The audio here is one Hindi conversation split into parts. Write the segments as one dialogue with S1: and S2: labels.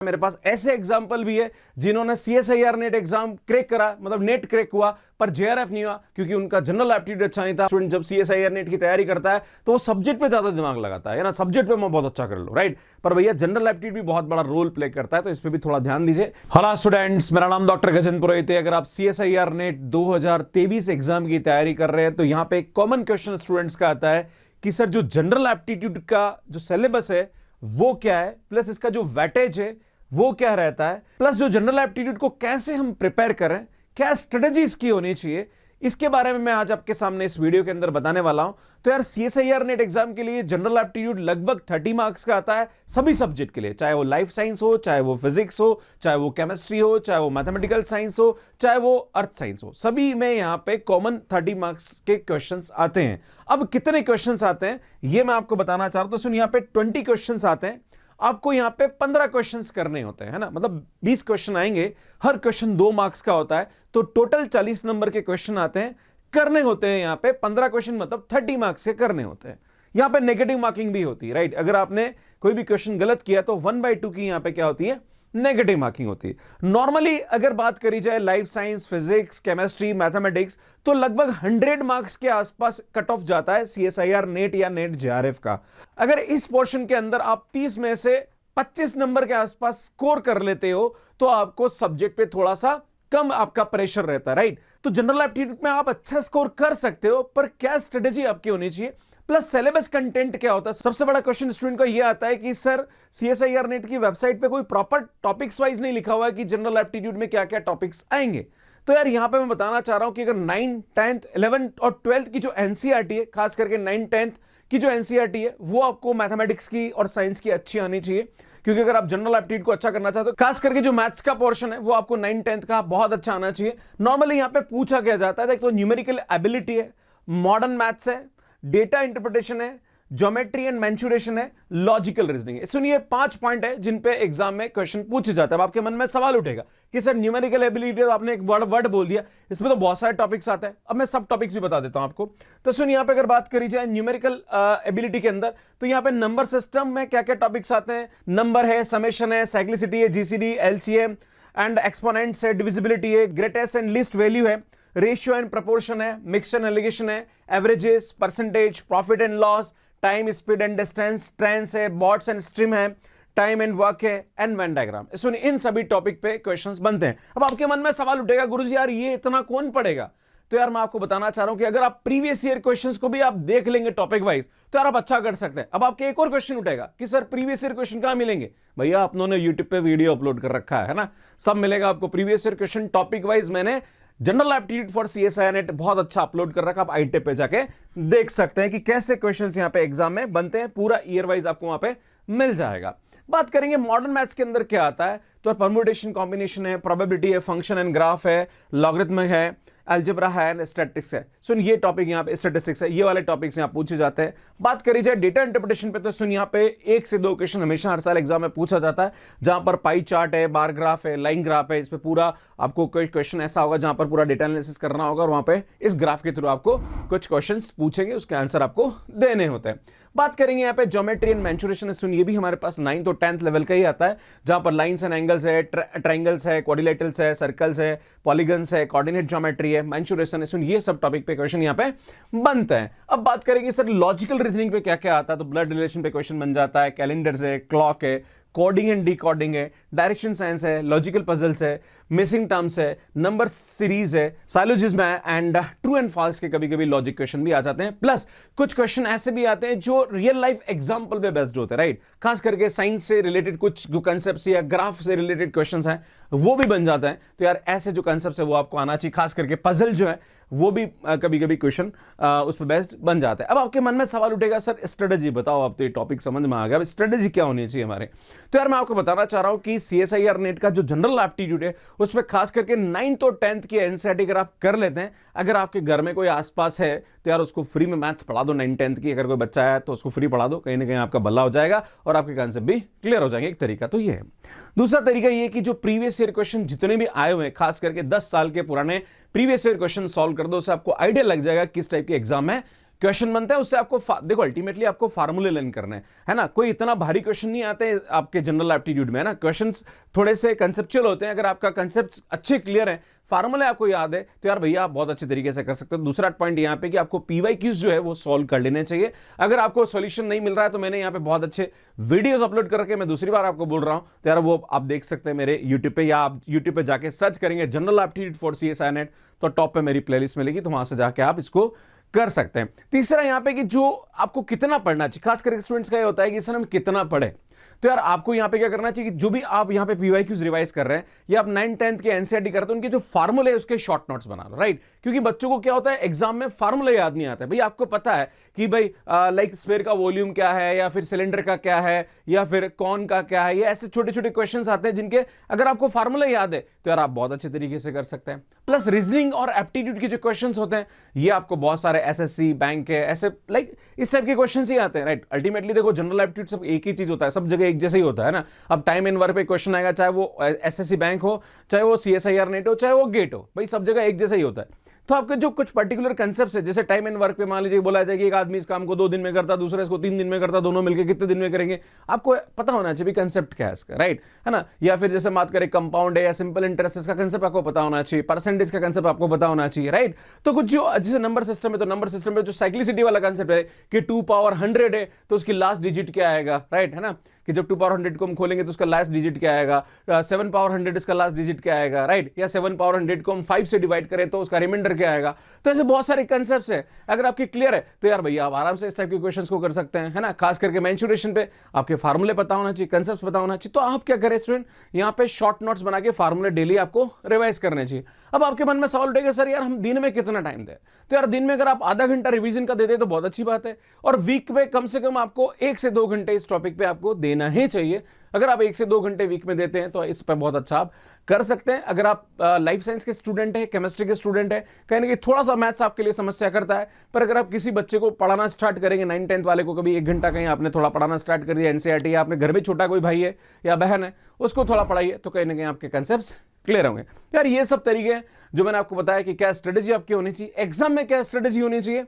S1: मेरे पास ऐसे एग्जाम्पल भी है जिन्होंने सीएसआईआर नेट एग्जाम क्रैक करा, मतलब नेट क्रैक हुआ पर जेआरएफ नहीं हुआ क्योंकि उनका जनरल एप्टीट्यूड अच्छा नहीं था। स्टूडेंट जब सीएसआईआर नेट की तैयारी करता है तो वो सब्जेक्ट पे ज्यादा दिमाग लगाता है ना, सब्जेक्ट पे मैं बहुत अच्छा कर लूं, राइट। पर भैया जनरल एप्टीट्यूड भी बहुत बड़ा रोल प्ले करता है, तो इस पे भी थोड़ा ध्यान दीजिए। हेलो स्टूडेंट्स, मेरा नाम डॉक्टर गजेंद्र पुरोहित है। अगर आप सीएसआईआर नेट 2023 एग्जाम की तैयारी कर रहे हैं तो यहां पे एक कॉमन क्वेश्चन स्टूडेंट्स का आता है कि सर जो जनरल एप्टीट्यूड का जो सिलेबस है वो क्या है, प्लस इसका जो वेटेज है वो क्या रहता है, प्लस जो जनरल एप्टीट्यूड को कैसे हम प्रिपेयर करें, क्या स्ट्रेटजी इसकी होनी चाहिए, इसके बारे में मैं आज आपके सामने इस वीडियो के अंदर बताने वाला हूं। तो यार सीएसआईआर नेट एग्जाम के लिए जनरल एप्टीट्यूड लगभग 30 मार्क्स का आता है सभी सब्जेक्ट के लिए, चाहे वो लाइफ साइंस हो, चाहे वो फिजिक्स हो, चाहे वो केमिस्ट्री हो, चाहे वो मैथमेटिकल साइंस हो, चाहे वो अर्थ साइंस हो, सभी में यहां पे कॉमन 30 मार्क्स के क्वेश्चंस आते हैं। अब कितने क्वेश्चंस आते हैं ये मैं आपको बताना चाह रहा हूं। तो सुन, यहां पे 20 क्वेश्चंस आते हैं, आपको यहां पे 15 क्वेश्चंस करने होते हैं, है ना, मतलब 20 क्वेश्चन आएंगे, हर क्वेश्चन 2 मार्क्स का होता है, तो टोटल 40 नंबर के क्वेश्चन आते हैं, करने होते हैं यहां पे 15 क्वेश्चन, मतलब 30 मार्क्स के करने होते हैं। यहां पे नेगेटिव मार्किंग भी होती है, राइट। अगर आपने कोई भी क्वेश्चन गलत किया तो 1/2 की यहां पे क्या होती है, नेगेटिव मार्किंग होती है। नॉर्मली अगर बात करी जाए life science, physics, chemistry, mathematics, तो लगभग 100 मार्क्स के आसपास कट ऑफ जाता है सीएसआईआर नेट या नेट जेआरएफ का। अगर इस पोर्शन के अंदर आप 30 में से 25 नंबर के आसपास स्कोर कर लेते हो तो आपको सब्जेक्ट पे थोड़ा सा कम आपका प्रेशर रहता है, राइट। तो जनरल एप्टीट्यूड में आप अच्छा स्कोर कर सकते हो, पर क्या स्ट्रेटेजी आपकी होनी चाहिए, प्लस सिलेबस कंटेंट क्या होता है। सबसे बड़ा क्वेश्चन स्टूडेंट का यह आता है कि सर सीएसआईआर नेट की वेबसाइट पे कोई प्रॉपर टॉपिक्स वाइज नहीं लिखा हुआ है कि जनरल एप्टीट्यूड में क्या क्या टॉपिक्स आएंगे। तो यार यहां पे मैं बताना चाह रहा हूं कि अगर 9, 10, 11 और 12 की जो एनसीईआरटी है, खास करके 9, 10 की जो एनसीईआरटी है वो आपको मैथमेटिक्स की और साइंस की अच्छी आनी चाहिए, क्योंकि अगर आप जनरल एप्टीट्यूड को अच्छा करना चाहते हो, खास करके जो मैथ्स का पोर्शन है वो आपको 9, 10 का बहुत अच्छा आना चाहिए। नॉर्मली यहां पे पूछा क्या जाता है, तो न्यूमेरिकल एबिलिटी है, मॉडर्न मैथ्स है, डेटा इंटरप्रिटेशन है, ज्योमेट्री एंड मेंसुरेशन है, लॉजिकल रीजनिंग है। सुनिए 5 पॉइंट है जिन पे एग्जाम में क्वेश्चन पूछे जाते हैं। अब आपके मन में सवाल उठेगा कि सर न्यूमेरिकल एबिलिटी, तो आपने एक वर्ड बोल दिया, इसमें तो बहुत सारे टॉपिक्स आते हैं। अब मैं सब टॉपिक्स भी बता देता हूं आपको। तो सुनिए यहां पे अगर बात करी जाए न्यूमेरिकल एबिलिटी के अंदर, तो यहां पे नंबर सिस्टम में क्या क्या टॉपिक्स आते हैं, नंबर है, समेशन है, साइक्लिसिटी है, जीसीडी, एलसीएम एंड एक्सपोनेंट्स है, डिविजिबिलिटी है, ग्रेटेस्ट एंड लीस्ट वैल्यू है, रेशियो एंड प्रोपोर्शन है, मिक्सचर एंड एलिगेशन है, averages, percentage, profit and loss, time, speed and distance, trends है, बॉट्स एंड स्ट्रीम है, टाइम एंड वर्क है, एंड वेन डायग्राम। सुनिए इन सभी टॉपिक पे क्वेश्चंस बनते हैं। अब आपके मन में सवाल उठेगा, गुरुजी यार ये इतना कौन पढ़ेगा। तो यार मैं आपको बताना चाह रहा हूं कि अगर आप प्रीवियस ईयर क्वेश्चंस को भी आप देख लेंगे टॉपिक वाइज तो यार आप अच्छा कर सकते हैं। अब आपके एक और क्वेश्चन उठेगा कि सर प्रीवियस ईयर क्वेश्चन कहां मिलेंगे। भैया अपनों ने यूट्यूब पे वीडियो अपलोड कर रखा है ना, सब मिलेगा आपको previous year question topic wise. मैंने general aptitude for CSIR NET बहुत अच्छा अपलोड कर रखा, आप आईटेप पे जाके देख सकते हैं कि कैसे क्वेश्चंस यहां पे एग्जाम में बनते हैं, पूरा ईयर वाइज आपको वहां पे मिल जाएगा। बात करेंगे मॉडर्न मैथ्स के अंदर क्या आता है, तो परम्यूटेशन, कॉम्बिनेशन है, प्रोबेबिलिटी है, फंक्शन एंड ग्राफ है, लॉगरिथम है, अलजेब्रा है एंड स्टैटिस्टिक्स है। सुन ये टॉपिक यहाँ पे स्टैटिस्टिक्स है, ये वाले टॉपिक्स यहाँ पूछे जाते हैं। बात करी जाए डेटा इंटरप्रिटेशन पे, तो सुन यहाँ पे 1 से 2 क्वेश्चन हमेशा हर साल एग्जाम में पूछा जाता है, जहां पर पाई चार्ट है, बार ग्राफ है, लाइन ग्राफ है। इस पे पूरा आपको कोई क्वेश्चन ऐसा होगा जहां पर पूरा डेटा एनालिसिस करना होगा और वहां पे इस ग्राफ के थ्रू आपको कुछ क्वेश्चन पूछेंगे, उसके आंसर आपको देने होते हैं। बात करेंगे यहाँ पे ज्योमेट्री एंड मेंसुरेशन। सुन ये भी हमारे पास 9th और 10th लेवल का ही आता है, जहां पर लाइंस एंड एंगल्स है, ट्राइंगल्स है, क्वाड्रिलेटरल्स है, सर्कल्स है, पॉलीगन्स है, कोऑर्डिनेट ज्योमेट्री है, मेंसुरेशन है। सुन ये सब टॉपिक पे क्वेश्चन यहाँ पे बनते हैं। अब बात करेंगे सर लॉजिकल रीजनिंग पे क्या क्या आता है, तो ब्लड रिलेशन पे क्वेश्चन बन जाता है, कैलेंडर्स है, क्लॉक है, कोडिंग एंड डिकोडिंग है, डायरेक्शन साइंस है, लॉजिकल पजल्स है, मिसिंग टर्म्स है, नंबर सीरीज है, साइलोजिज्म है एंड ट्रू एंड फॉल्स के कभी कभी लॉजिक क्वेश्चन भी आ जाते हैं। प्लस कुछ क्वेश्चन ऐसे भी आते हैं जो रियल लाइफ एग्जांपल पे बेस्ड होते हैं, राइट। खास करके साइंस से रिलेटेड कुछ जो कांसेप्ट्स या ग्राफ से रिलेटेड क्वेश्चंस हैं वो भी बन जाते हैं। तो यार ऐसे जो कांसेप्ट्स है वो आपको आना चाहिए, खास करके पजल जो है वो भी कभी कभी क्वेश्चन उस पर बेस्ड बन जाता है। अब आपके मन में सवाल उठेगा, सर स्ट्रेटेजी बताओ, अब तो ये टॉपिक समझ में आ गया, स्ट्रेटेजी क्या होनी चाहिए हमारे। तो यार मैं आपको बताना चाह रहा हूं कि सीएसआईआर नेट का जो जनरल एप्टीट्यूड है उसमें खास करके 9th और 10th की एनसीईआरटी अगर आप कर लेते हैं, अगर आपके घर में कोई आसपास है तो यार उसको फ्री में मैथ्स पढ़ा दो। 9th 10th की अगर कोई बच्चा है तो उसको फ्री पढ़ा दो, कहीं ना कहीं आपका भला हो जाएगा और आपके कॉन्सेप्ट भी क्लियर हो जाएंगे। एक तरीका तो ये है। दूसरा तरीका ये कि जो प्रीवियस ईयर क्वेश्चन जितने भी आए हुए हैं, खास करके 10 साल के पुराने प्रीवियस ईयर क्वेश्चन सॉल्व कर दो, उससे आपको आइडिया लग जाएगा किस टाइप के एग्जाम में क्वेश्चन बनते हैं उससे आपको देखो अल्टीमेटली आपको फार्मूले लर्न करने है ना। कोई इतना भारी क्वेश्चन नहीं आते हैं आपके जनरल एप्टीट्यूड में, है ना। क्वेश्चंस थोड़े से कंसेप्चुअल होते हैं। अगर आपका कंसेप्ट अच्छे क्लियर है, फार्मूले आपको याद है, तो यार भैया आप बहुत अच्छे तरीके से कर सकते हो। दूसरा पॉइंट यहां पे कि आपको पीवाईक्यूज जो है वो सॉल्व कर लेने चाहिए। अगर आपको सॉल्यूशन नहीं मिल रहा है तो मैंने यहां पे बहुत अच्छे वीडियोस अपलोड करके मैं दूसरी बार आपको बोल रहा हूं, तो यार वो आप देख सकते हैं मेरे यूट्यूब पे, या आप यूट्यूब पे जाके सर्च करेंगे general aptitude for CSI net, तो टॉप पे मेरी प्लेलिस्ट मिलेगी, तो वहां से जाके आप इसको कर सकते हैं। तीसरा यहां पे कि जो आपको कितना पढ़ना चाहिए, खास करके स्टूडेंट्स का ये होता है कि सर हम कितना पढ़े। तो यार आपको यहां पे क्या करना चाहिए कि जो भी आप यहां पे पीवाईक्यूज रिवाइज कर रहे हैं या आप 9th 10th के एनसीईआरटी करते हैं, उनके जो फार्मूले है उसके शॉर्ट नोट्स बना लो, राइट। क्योंकि बच्चों को क्या होता है एग्जाम में फार्मूला याद नहीं आता है। भाई आपको पता है कि भाई लाइक स्फीयर का वॉल्यूम क्या है, या फिर सिलेंडर का क्या है, या फिर कॉन का क्या है, ये ऐसे छोटे छोटे क्वेश्चंस आते हैं जिनके अगर आपको फार्मूला याद है तो यार आप बहुत अच्छे तरीके से कर सकते हैं। प्लस रीजनिंग और एप्टीट्यूड के जो क्वेश्चंस होते हैं ये आपको बहुत सारे एसएससी बैंक के ऐसे लाइक इस टाइप के क्वेश्चंस ही आते हैं, राइट। अल्टीमेटली देखो जनरल एप्टीट्यूड सब एक ही चीज होता है, सब जगह एक जैसा ही होता है ना। अब टाइम एंड वर्क पे क्वेश्चन आएगा, चाहे वो एसएससी बैंक हो, चाहे वो सीएसआईआर नेट हो, चाहे वो गेट हो, भाई सब जगह एक जैसा ही होता है। तो आपके जो कुछ पर्टिकुलर कंसेप्ट है, जैसे टाइम एंड वर्क पे मान लीजिए बोला जाएगा एक आदमी इस काम को 2 दिन में करता, दूसरा इसको 3 दिन में करता, दोनों मिलकर कितने दिन में करेंगे, आपको पता होना चाहिए कंसेप्ट क्या है इसका, राइट, है ना। या फिर जैसे बात करें कंपाउंड है या सिंपल इंटरेस्ट, इसका कंसेप्ट आपको पता होना चाहिए, परसेंटेज का कंसेप्ट आपको पता होना चाहिए, राइट। तो कुछ जो जैसे नंबर सिस्टम है, तो नंबर सिस्टम में जो साइक्लिसिटी वाला कंसेप्ट है कि 2 पावर 100 है तो उसकी लास्ट डिजिट क्या आएगा, राइट, है ना। कि जब 2 पावर 100 को हम खोलेंगे तो उसका लास्ट डिजिट क्या आएगा, 7 पावर 100 इसका लास्ट डिजिट क्या आएगा, राइट। या 7 पावर 100 को हम 5 से डिवाइड करें तो उसका रिमाइंडर क्या आएगा। तो ऐसे बहुत सारे कंसेप्ट्स हैं, अगर आपके क्लियर है तो यार भैया आप आराम से इस टाइप के क्वेश्चंस को कर सकते हैं, है ना। खास करके मेंसुरेशन पे आपके फार्मूले पता होना चाहिए, कंसेप्ट्स पता होना चाहिए। तो आप क्या करें स्टूडेंट, यहाँ पे शॉर्ट नोट्स बना के फार्मूले डेली आपको रिवाइज करने चाहिए। अब आपके मन में सवाल उठेगा सर यार हम दिन में कितना टाइम दें, तो यार दिन में अगर आप आधा घंटा रिवीजन का देते तो बहुत अच्छी बात है, और वीक में कम से कम आपको 1 से 2 घंटे इस टॉपिक पे आपको देना ही चाहिए। अगर आप 1 से 2 घंटे वीक में देते हैं तो इस पर बहुत अच्छा आप कर सकते हैं। अगर आप लाइफ साइंस के स्टूडेंट हैं, केमिस्ट्री के स्टूडेंट हैं, कहीं ना कहीं थोड़ा सा मैथ्स आपके लिए समस्या करता है, पर अगर आप किसी बच्चे को पढ़ाना स्टार्ट करेंगे 9th 10th वाले को, कभी 1 घंटा कहीं आपने थोड़ा पढ़ाना स्टार्ट कर दिया एनसीईआरटी, या आपने घर में छोटा कोई भाई है या बहन है उसको थोड़ा पढ़ाइए, तो कहीं ना कहीं आपके कंसेप्ट क्लियर होंगे। यार ये सब तरीके हैं जो मैंने आपको बताया कि क्या स्ट्रेटेजी आपकी होनी चाहिए, एग्जाम में क्या स्ट्रेटेजी होनी चाहिए।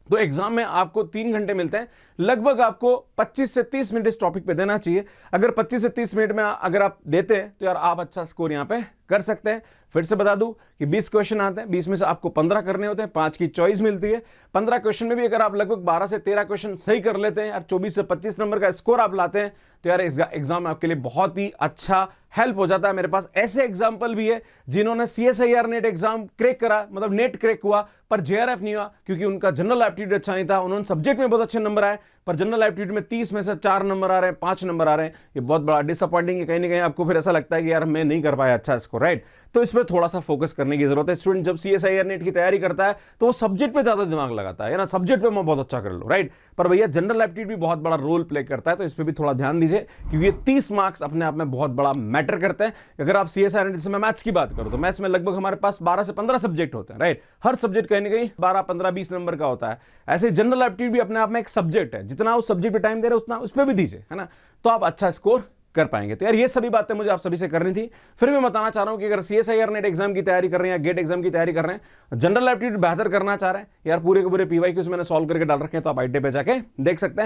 S1: तो एग्जाम में आपको 3 घंटे मिलते हैं, लगभग आपको 25 से 30 मिनट इस टॉपिक पे देना चाहिए। अगर 25 से 30 मिनट में अगर आप देते हैं तो यार आप अच्छा स्कोर यहां पे कर सकते हैं। फिर से बता दूं कि 20 क्वेश्चन आते हैं, 20 में से आपको 15 करने होते हैं, 5 की चॉइस मिलती है। 15 क्वेश्चन में भी अगर आप लगभग 12 से 13 क्वेश्चन सही कर लेते हैं, यार 24 से 25 नंबर का स्कोर आप लाते हैं, तो यार एग्जाम आपके लिए बहुत ही अच्छा हेल्प हो जाता है। मेरे पास ऐसे एग्जाम्पल भी है जिन्होंने सीएसआईआर नेट एग्जाम क्रैक करा, मतलब नेट क्रैक हुआ, पर जेआरएफ नहीं हुआ क्योंकि उनका जनरल एप्टीट्यूड अच्छा नहीं था। उन्होंने सब्जेक्ट में बहुत अच्छे नंबर आए, पर जनरल एप्टीट्यूड में 30 में से 4 नंबर आ रहे हैं, 5 नंबर आ रहे हैं। ये बहुत बड़ा डिसअपॉइंटिंग है, कहीं ना कहीं आपको फिर ऐसा लगता है कि यार मैं नहीं कर पाया अच्छा स्कोर, राइट। तो इस पर थोड़ा सा फोकस करने की जरूरत है। स्टूडेंट जब सीएसआईआर नेट की तैयारी करता है तो वो सब्जेक्ट पे ज्यादा दिमाग लगाता है ना, सब्जेक्ट पे मैं बहुत अच्छा कर लूं, राइट। पर भैया जनरल एप्टीट्यूड भी बहुत बड़ा रोल प्ले करता है, तो इस पर भी थोड़ा ध्यान दीजिए क्योंकि ये 30 मार्क्स अपने आप में बहुत बड़ा मैटर करते हैं। अगर आप सीएसआईआर नेट, जैसे मैं मैथ्स की बात करूं तो मैथ्स में लगभग हमारे पास 12 से 15 सब्जेक्ट होते हैं, राइट। हर सब्जेक्ट कहीं ना कहीं 12, 15, 20 नंबर का होता है। ऐसे जनरल एप्टीट्यूड भी अपने आप में एक सब्जेक्ट है, जितना उस सब्जेक्ट पे टाइम दे रहे उतना उस पर भी दीजिए, है ना, तो आप अच्छा स्कोर कर पाएंगे। तो यार ये सभी बातें मुझे आप सभी से करनी थी। फिर मैं बताना चाह रहा हूं कि अगर सीएसआईआर नेट एग्जाम की तैयारी कर रहे हैं या गेट एग्जाम की तैयारी कर रहे हैं, जनरल एप्टीट्यूड बेहतर करना चाह रहे हैं, यार पूरे के पूरे पीवाईक्यूज मैंने सॉल्व करके डाल रखे हैं, तो आप आईटी पे जाके देख सकते हैं।